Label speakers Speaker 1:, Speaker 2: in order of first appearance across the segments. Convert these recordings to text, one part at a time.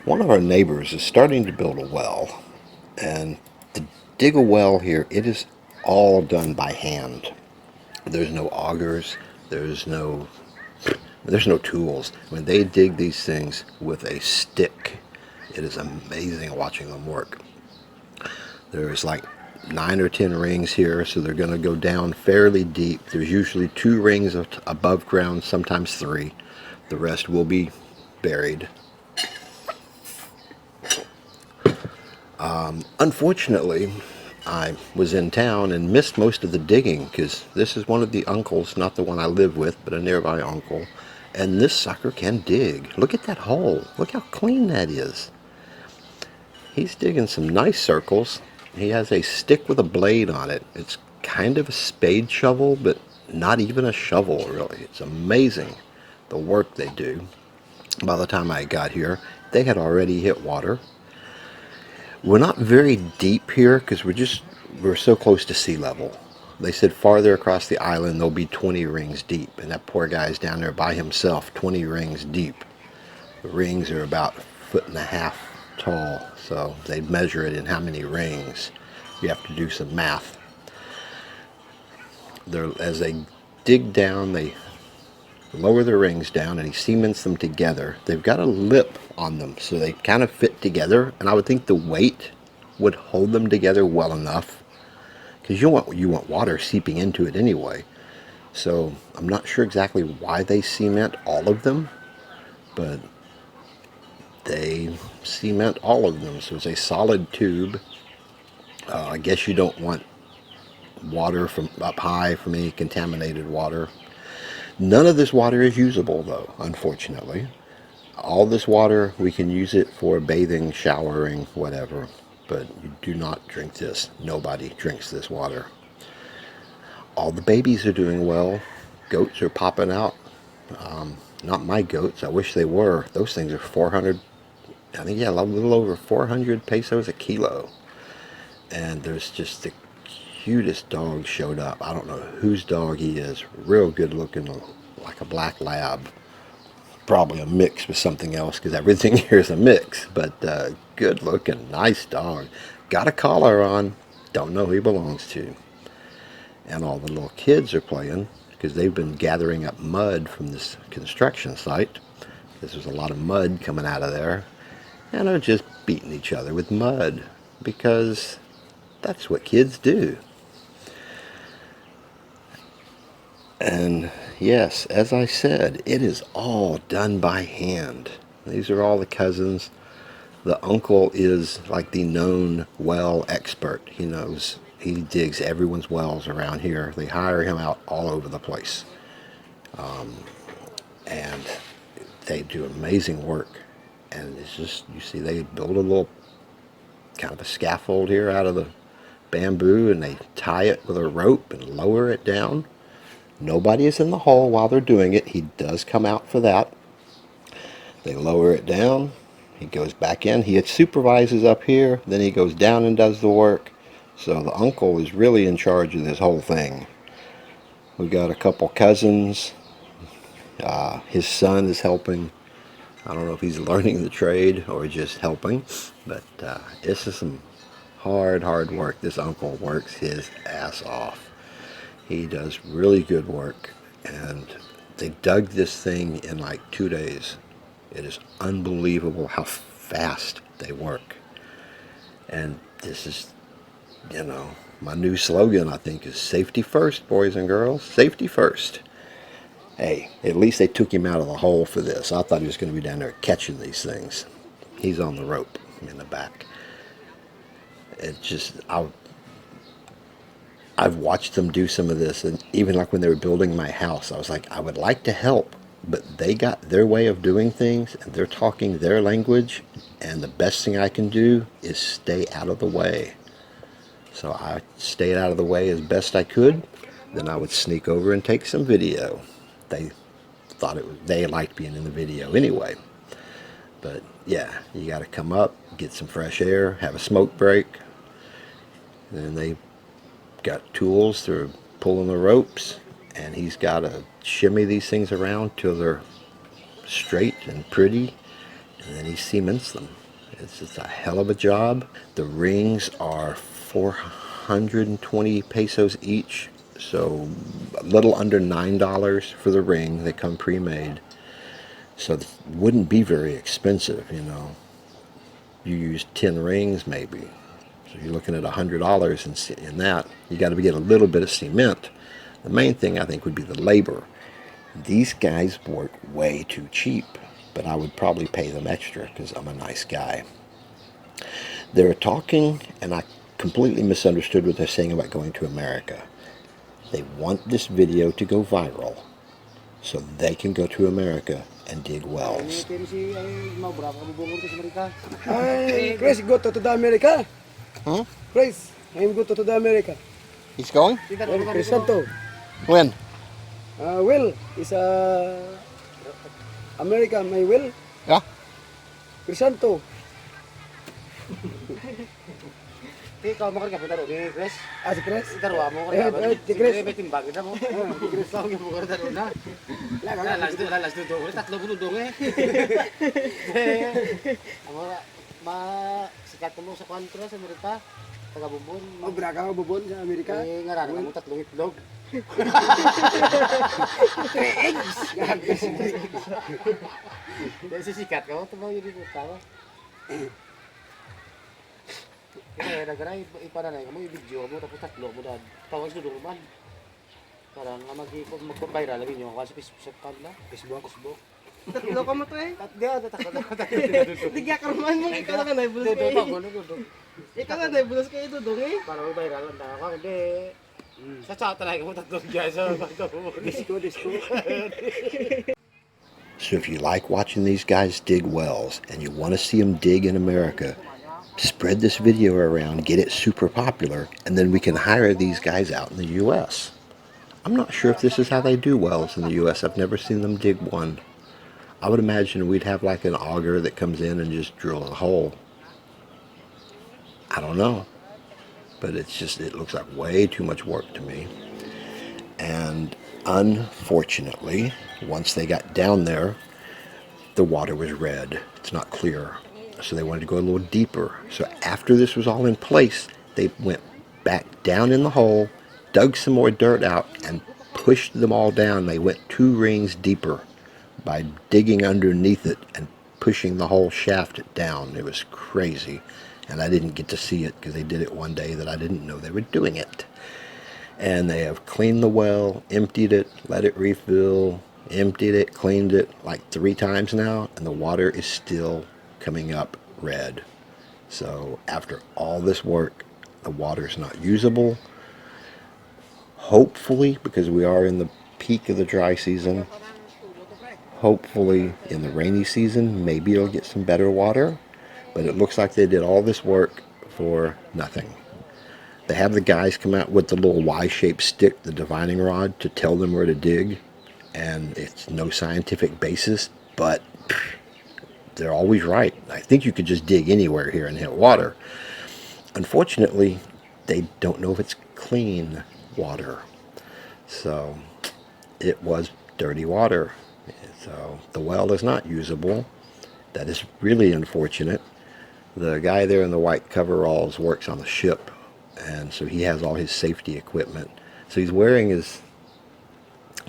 Speaker 1: One of our neighbors is starting to build a well, and to dig a well here, it is all done by hand. There's no augers, there's no there's no tools. When they dig these things with a stick, it is amazing watching them work. There's like 9 or 10 rings here, so they're going to go down fairly deep. There's usually 2 rings above ground, sometimes 3. The rest will be buried. Unfortunately, I was in town and missed most of the digging because this is one of the uncles, not the one I live with, but a nearby uncle. And this sucker can dig. Look at that hole. Look how clean that is. He's digging some nice circles. He has a stick with a blade on it. It's kind of a spade shovel, but not even a shovel, really. It's amazing the work they do. By the time I got here, they had already hit water. We're not very deep here because we're so close to sea level. They said farther across the island there'll be 20 rings deep, and that poor guy's down there by himself, 20 rings deep. The rings are about 1.5 feet tall, so they measure it in how many rings. You have to do some math. As they dig down, they lower the rings down and he cements them together. They've got a lip on them, so they kind of fit together, and I would think the weight would hold them together well enough, because you want water seeping into it anyway. So I'm not sure exactly why they cement all of them, but they cement all of them, so it's a solid tube. I guess you don't want water from up high, from any contaminated water. None of this water is usable though, unfortunately. All this water, we can use it for bathing, showering, whatever, but you do not drink this. Nobody drinks this water. All the babies are doing well. Goats are popping out. Not my goats. I wish they were. Those things are 400, I think, yeah, a little over 400 pesos a kilo. And there's just the cutest dog showed up. I don't know whose dog he is. Real good looking, like a black lab. Probably a mix with something else because everything here is a mix. But good looking, nice dog. Got a collar on. Don't know who he belongs to. And all the little kids are playing because they've been gathering up mud from this construction site. There's a lot of mud coming out of there. And they're just beating each other with mud because that's what kids do. And yes, as I said, it is all done by hand. These are all the cousins. The uncle is like the known well expert. He digs everyone's wells around here. They hire him out all over the place. And they do amazing work. And it's just, you see, they build a little kind of a scaffold here out of the bamboo, and they tie it with a rope and lower it down. Nobody is in the hole while they're doing it. He does come out for that. They lower it down. He goes back in. He supervises up here. Then he goes down and does the work. So the uncle is really in charge of this whole thing. We got a couple cousins. His son is helping. I don't know if he's learning the trade or just helping. But this is some hard work. This uncle works his ass off. He does really good work, and they dug this thing in like 2 days. It is unbelievable how fast they work. And this is, my new slogan, I think, is safety first, boys and girls. Safety first. Hey, at least they took him out of the hole for this. I thought he was going to be down there catching these things. He's on the rope in the back. It just, I've watched them do some of this, and even like when they were building my house, I was like, I would like to help, but they got their way of doing things, and they're talking their language, and the best thing I can do is stay out of the way. So I stayed out of the way as best I could. Then I would sneak over and take some video. They they liked being in the video anyway. But yeah, you got to come up, get some fresh air, have a smoke break, and then they got tools through pulling the ropes, and he's got to shimmy these things around till they're straight and pretty, and then he cements them. It's just a hell of a job. The rings are 420 pesos each, so a little under $9 for the ring. They come pre-made, so it wouldn't be very expensive, you know. You use 10 rings maybe, so you're looking at $100 in that. You got to get a little bit of cement. The main thing I think would be the labor. These guys work way too cheap, but I would probably pay them extra because I'm a nice guy. They're talking, and I completely misunderstood what they're saying about going to America. They want this video to go viral so they can go to America and dig wells.
Speaker 2: Hey, Chris, go to the America.
Speaker 1: Huh?
Speaker 2: Chris, I'm go to the America.
Speaker 1: He's going?
Speaker 2: Crisanto.
Speaker 1: When?
Speaker 2: Will is America, my Will.
Speaker 1: Yeah.
Speaker 2: Crisanto.
Speaker 3: Ikaw mo ka punta ron, Chris.
Speaker 2: Si Chris.
Speaker 3: Itarwa mo ka ba?
Speaker 2: Si Chris.
Speaker 3: May timbang kita mo. Chris lang yung mo ka ron na. Lalas do do, tatlo puno dong eh. Amo ma sikat mo sa kontra sa Amerika. Taga Bubon.
Speaker 2: Braga ka bubon sa Amerika.
Speaker 3: Ngaranan mo tatlong itlog. Dahil sikat ka, tumaw yun dito ka. Kaya nagaray, ipananay mo, i-video mo, tapos tatlo mo na. Tawag sa duruman. Parang mag-viral, lagi nyo kasi sa kanila. Facebook.
Speaker 2: Tatlo ka mo to eh.
Speaker 3: Tatlo.
Speaker 2: Tigya ka naman mo, ikaw na ka naibulos kayo. Ikaw na naibulos kayo dudong eh.
Speaker 3: Parang viral ang daka, hindi. Sa chat talaga mo tatlong guys.
Speaker 2: Disco.
Speaker 1: So if you like watching these guys dig wells and you want to see them dig in America, spread this video around, get it super popular, and then we can hire these guys out in the U.S. I'm not sure if this is how they do wells in the U.S. I've never seen them dig one. I would imagine we'd have like an auger that comes in and just drill a hole. I don't know. But it looks like way too much work to me. And unfortunately, once they got down there, the water was red. It's not clear. So they wanted to go a little deeper. So after this was all in place, they went back down in the hole, dug some more dirt out, and pushed them all down. They went 2 rings deeper by digging underneath it and pushing the whole shaft down. It was crazy. And I didn't get to see it because they did it one day that I didn't know they were doing it. And they have cleaned the well, emptied it, let it refill, emptied it, cleaned it like 3 times now, and the water is still coming up red. So after all this work, the water is not usable. Hopefully, because we are in the peak of the dry season, hopefully in the rainy season, maybe it'll get some better water. But it looks like they did all this work for nothing. They have the guys come out with the little Y-shaped stick, the divining rod, to tell them where to dig. And it's no scientific basis, but they're always right. I think you could just dig anywhere here and hit water. Unfortunately, they don't know if it's clean water. So it was dirty water. So the well is not usable. That is really unfortunate. The guy there in the white coveralls works on the ship, and so he has all his safety equipment. So he's wearing his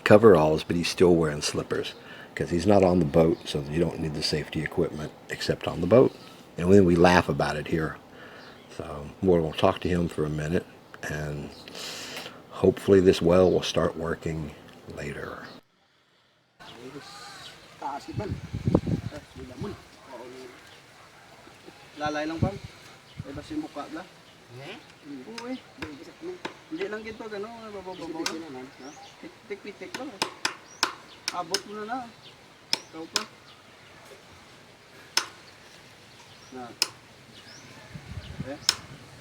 Speaker 1: coveralls, but he's still wearing slippers because he's not on the boat, so you don't need the safety equipment except on the boat. And then we laugh about it here. So we'll talk to him for a minute, and hopefully this well will start working later.
Speaker 2: Lalay lang pang. Ay basi mukha la. Oo eh. Hindi lang gito gano, bababaw lang. Tik-tik lang. Abot mo na na. Ikaw pa. Na.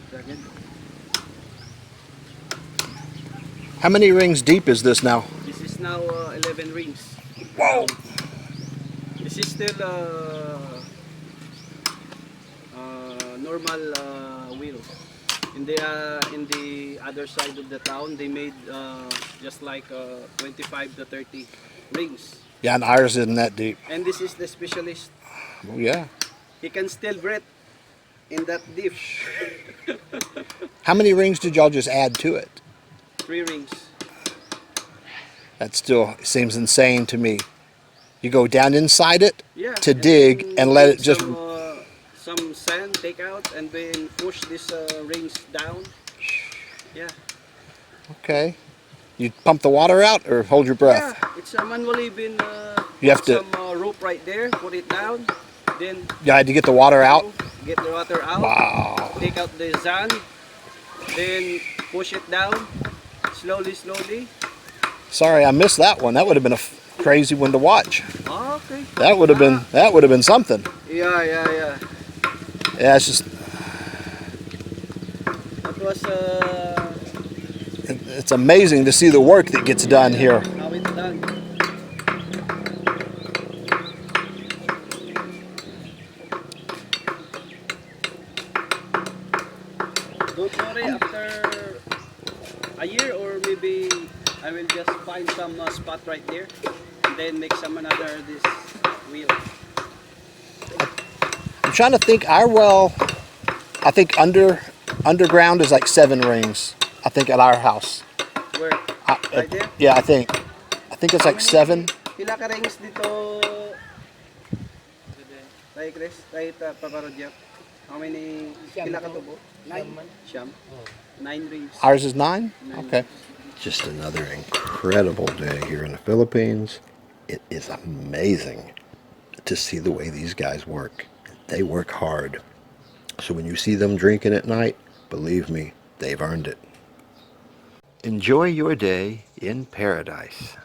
Speaker 2: Second.
Speaker 1: How many rings deep is this now?
Speaker 2: This is now 11 rings.
Speaker 1: Wow!
Speaker 2: This is still normal wheel. In the other side of the town, they made just like 25 to 30 rings.
Speaker 1: Yeah, and ours isn't that deep.
Speaker 2: And this is the specialist
Speaker 1: Oh, yeah.
Speaker 2: He can still breathe in that deep.
Speaker 1: How many rings did y'all just add to it?
Speaker 2: 3 rings.
Speaker 1: That still seems insane to me. You go down inside it
Speaker 2: Yeah.
Speaker 1: to dig
Speaker 2: then
Speaker 1: and let
Speaker 2: take
Speaker 1: it just...
Speaker 2: some sand take out and then push these rings down. Yeah.
Speaker 1: Okay. You pump the water out or hold your breath?
Speaker 2: Yeah, it's manually been
Speaker 1: You have
Speaker 2: put
Speaker 1: to...
Speaker 2: some rope right there, put it down, then
Speaker 1: You had to get the water out?
Speaker 2: get the water out,
Speaker 1: Wow.
Speaker 2: take out the sand, then push it down, slowly, slowly.
Speaker 1: Sorry, I missed that one. That would have been a crazy one to watch.
Speaker 2: Oh, okay.
Speaker 1: That would have been something.
Speaker 2: Yeah, yeah, yeah.
Speaker 1: Yeah, it's just...
Speaker 2: That was
Speaker 1: It's amazing to see the work that gets done here.
Speaker 2: how it's done. Don't worry, after a year or maybe I will just find some spot right there and then make some another this wheel.
Speaker 1: I'm trying to think. Our well, I think underground is like 7 rings. I think at our house.
Speaker 2: Where? Right there?
Speaker 1: Yeah, I think it's like 7.
Speaker 2: Pila ka rings dito? Like Chris, right paparodya. How many? Pila ka tubo? 9. Siyam. 9 rings.
Speaker 1: Ours is 9?
Speaker 2: 9.
Speaker 1: Okay. Just another incredible day here in the Philippines. It is amazing to see the way these guys work. They work hard. So when you see them drinking at night, believe me, they've earned it. Enjoy your day in paradise.